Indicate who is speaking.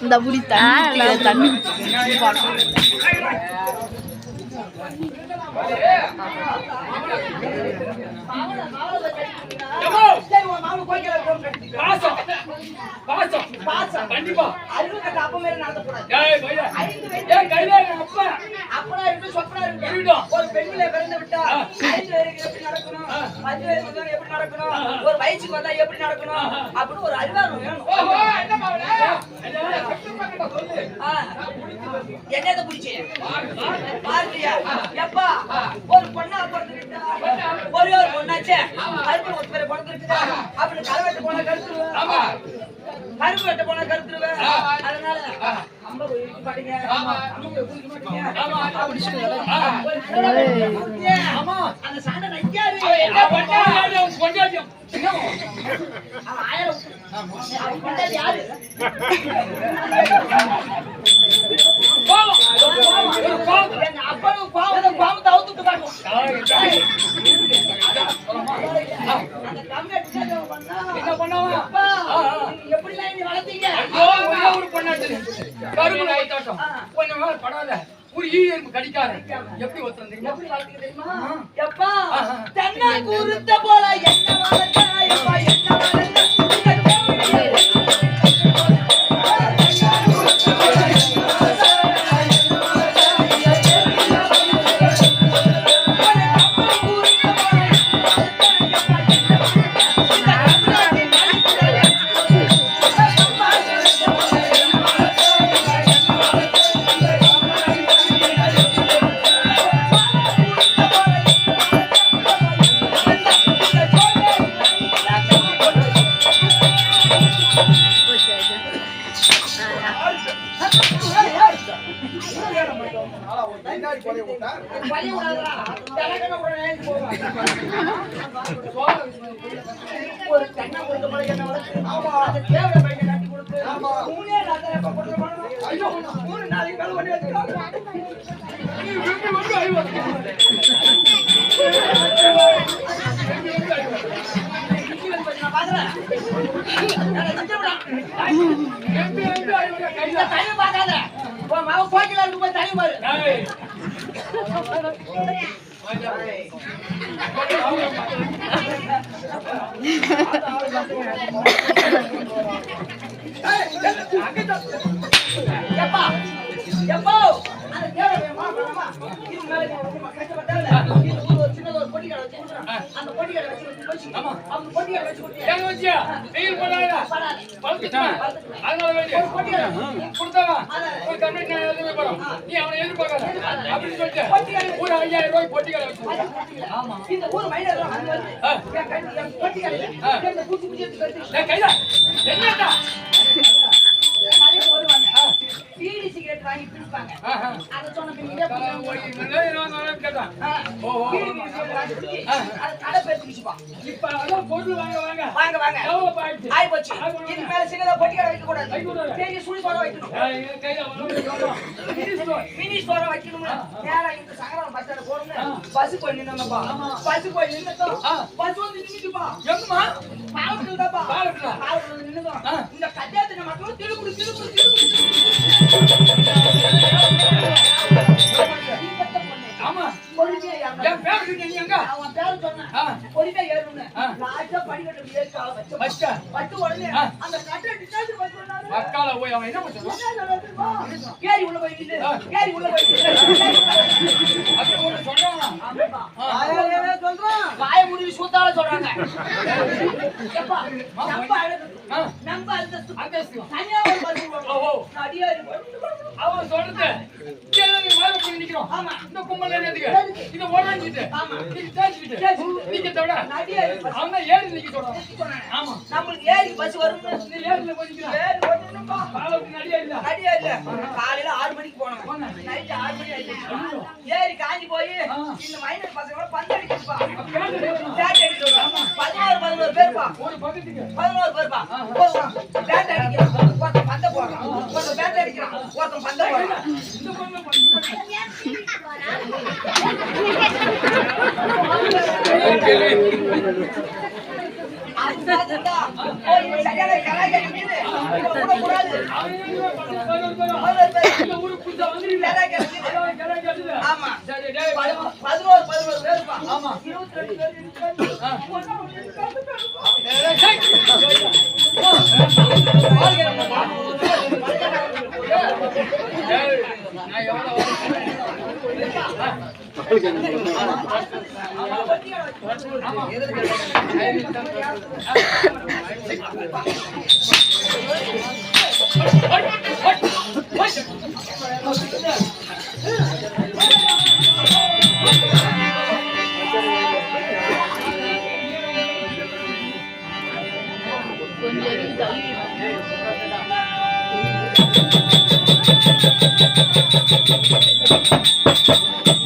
Speaker 1: இந்த புடி தண்ணி
Speaker 2: கண்டிப்பா ஒரு பெண்களை பிறந்து விட்டா எப்படி நடக்கணும், 10 வயசு எப்படி நடக்கணும், ஒரு வயசுக்கு வந்தா எப்படி நடக்கணும் அப்படின்னு ஒரு அறிவார்த்தம் வேணும். என்னது புடிச்சு பாருங்கய்யா, எப்பா ஒரு பொண்ணா பிறந்துட்டா ஒரே ஒரு பொண்ணாச்சே கருப்பு ஒரு பேரை பிறந்துருக்குதா அப்படின்னு கருவெட்டு போன கருத்துருவேன், கருப்பு வெட்ட போன கருத்துருவேன். அதனால அம்மா போய் பாட்டீங்க, அந்த சாண்டை நைக்காது யாரு அப்பனும் பாவம் தவுத்து காட்டும். என்ன பண்ணுவாங்க எப்படிலாம் நீ வளர்த்தீங்க?
Speaker 3: படாத ஒரு ஈயர்ப்பு கடிக்காது. எப்படி ஒத்துறீங்க?
Speaker 2: எப்படி வளர்த்தீங்க தெரியுமா? எப்பா தென்னை குருத்த போல என்ன வளர்த்தா எப்பா என்ன வளர்த்தா ஒரு தென்னை கொடுத்த போல என்ன வளர்த்து அந்த தேவரை பையனை கட்டி கொடுத்து 3 நாள் 3 நாளைக்கு மேல பண்ணி வச்சுக்காங்க. தனி பார்க்காத கோக்கில இருக்கு போய் தனி பாரு. எப்பா எப்போ அந்த தேவரை சின்னது ஒரு பொட்டி கடை வச்சு அந்த பொட்டி கடை வச்சு அவங்க பொட்டி கடை வச்சு இந்த ஊர் மைனர் பொட்டி கடை பூச்சி பீடி சிகரெட் வாங்கி பிடிப்பாங்க. அத சொன்ன பின்ன இப்ப பொருள் வாங்க ஆயி போச்சு. இது மேல சின்னதா பொட்டி கடை வைக்க கூடாது, பெரிய சுழி சோட வைக்கணும், மினி சோட வைக்கணும். நேரா இந்த சங்கரம் பஸ் ஸ்டாண்ட் போறோம், பஸ் போய் நின்னோம்ப்பா, பஸ் போய் நின்னோம், பஸ் வந்து நின்னுட்டுப்பா எங்கம்மா பாலத்துல தான்ப்பா, பாலத்துல நின்னோம். இந்த கல்யாணத்துக்கு மட்டும் திருக்குடு ஆமா பொறுமையா என் பேர் நீங்க அவன் பேர் சொன்னா பொறுமையா ஏறணும். லாஸ்டா படிக்கட்டு ஏறிட்டால வச்ச பட்டு உடனே அந்த கட்டை டிசார்ஜ் பண்ணாரு. மக்கால போய் அவன் என்ன பண்ணான்? கேரி உள்ள போய் நின்னு அது ஒன்னு சொல்றாங்க. ஆமாப்பா வாயாலே சொல்றான், வாய முடிவி சூத்தால சொல்றாங்க. எப்பா நம்ம அந்தஸ்து தனியா ஒரு பஸ் ஓ அடியாரு அவன் சொல்றது கேளுங்க மேல போய் நிக்கிறோம். ஆமா இந்த கும்பல என்னதுக்கு இது ஓடாஞ்சிட்டு ஆமா இது தேச்சிட்டு நீங்க தவிர அவங்க ஏறி நிக்க சொல்றாங்க. ஆமா நமக்கு ஏறி பஸ் வரும், நீ ஏறில போய் நிக்கிற ஏறி ஓடணும்பா, காலுக்கு நடியா இல்ல காலையில 6 மணிக்கு போறோம், நைட் 6 மணி ஆயிடுச்சு. ஏறி காஞ்சி போய் இந்த மைனர் பசங்களோட பந்து அடிக்கும்பா, பேட் அடிக்குறாங்க. 11 பேர்ப்பா ஒரு பக்கத்துக்கு 11 பேர்ப்பா பேட் அடிக்கிறாங்க, ஒருத்தன் பந்த போறான், ஒருத்தன் பேட் அடிக்கிறான், ஒருத்தன் பந்த போறான். இந்த பொண்ணு சரியான கலாய்க்க
Speaker 3: இந்த ஊருக்கு புதுசா வந்துருக்கீங்க. அதான் கிடா கேட்டுது.
Speaker 2: ஆமா.
Speaker 3: சரி, டேய்,
Speaker 2: 11 பேருப்பா.
Speaker 3: ஆமா.
Speaker 2: 22 பேர் இருக்கு.
Speaker 3: ஆ.
Speaker 2: ஒண்ணா
Speaker 3: நான் எவ்வளவு
Speaker 1: கொஞ்சம் தள்ளி
Speaker 3: Thank you.